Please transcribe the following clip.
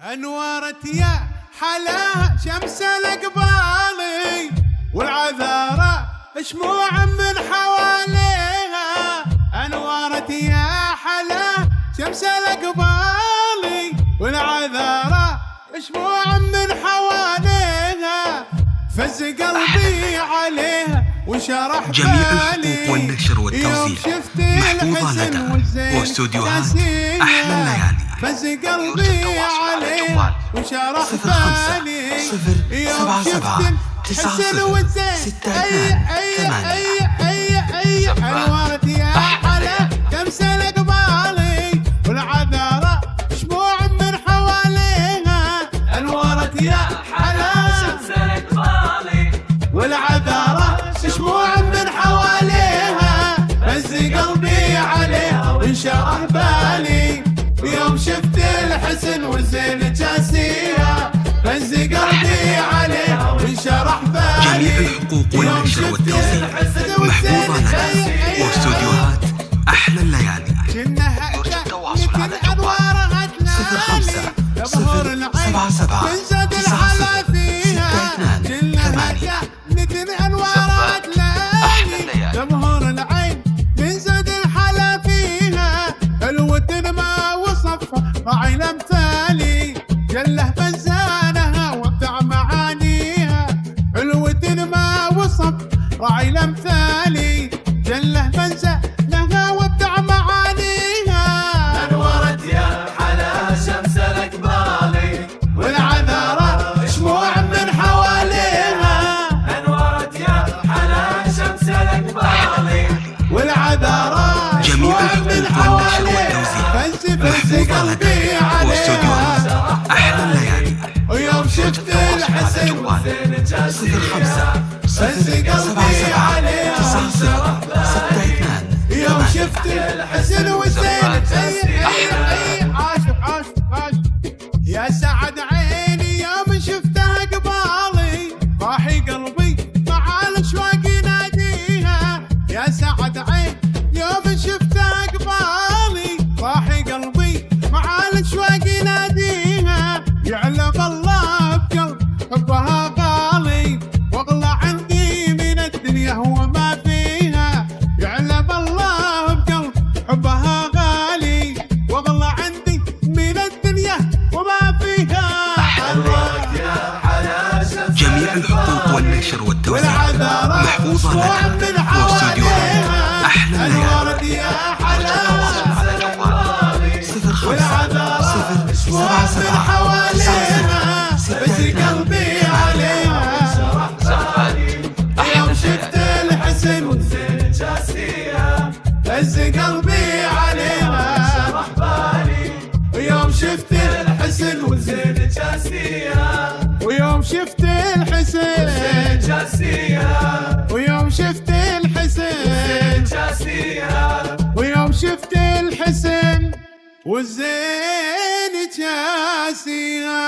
انورت يا حلاها شمس الاقبالي والعذارى شموع من حواليها. انورت يا حلاها شمس الاقبالي والعذارى شموع من حواليها. فز قلبي عليها وشرح جميع الحقوق والنشر والتوزيع محفوظة لدى واستوديوهات أحلى الليالي. فز قلبي عليها وشرح بالي 077 90 62 انورت يا حلا شمس الاقبالي والعذارى شموع من حواليها. انورت يا حلا شمس الاقبالي والعذارى شموع من حواليها. فز قلبي عليها وانشرح بالي يوم شفت الحسن والزين جاسيها. فز قلبي عليها وانشرح بالي. جميع الحقوق والنشر والتوزيع محفوظة لدى واستوديوهات أحلى الليالي. يرجى التواصل على جوال 05 077 جمهور العين من زاد الحلا فيها. الوتن ما وصفها راعي الامثالي جله بزانها وابدع معانيها. الوتن ما وصف راعي الامثالي جله بزانها وابدع معانيها. انورت يا حلا شمس الاقبالي والعذارى شموع من حواليها. انورت يا حلا شمس الاقبالي والعذارى جميع الحقوق والنشر والتوزيع محفوظة لدى واستوديوهات أحلى الليالي. ويوم شفت الحسن جوال 05 فز قلبي عليها 90 62 يوم شفت الحسن والزين عاشق يا سعد عيني يوم شفتها قبالي. راحي قلبي مع الاشواق يناديها. يا سعد عين يوم شفتها قبالي. راحي قلبي مع الاشواق يناديها. يعلم الله بقلب حبها غالي واغلى عندي من الدنيا وما فيها. يعلم الله بقلب حبها غالي واغلى عندي من الدنيا وما فيها. انورت يا حلا شمس جميع الحقوق والنشر والتوزيع محفوظة لدى واستوديوهات أحلى الليالي. انورت يا حلا 05 077 حواليها. فز قلبي عليها يوم شفت الحسن والزين جاسيها. فز قلبي عليها شرح بالي ويوم شفت الحسن والزين جاسيها. ويوم شفت الحسن جاسيها ويوم شفت الحسن جاسيها. ويوم شفت الحسن والزين جاسيها.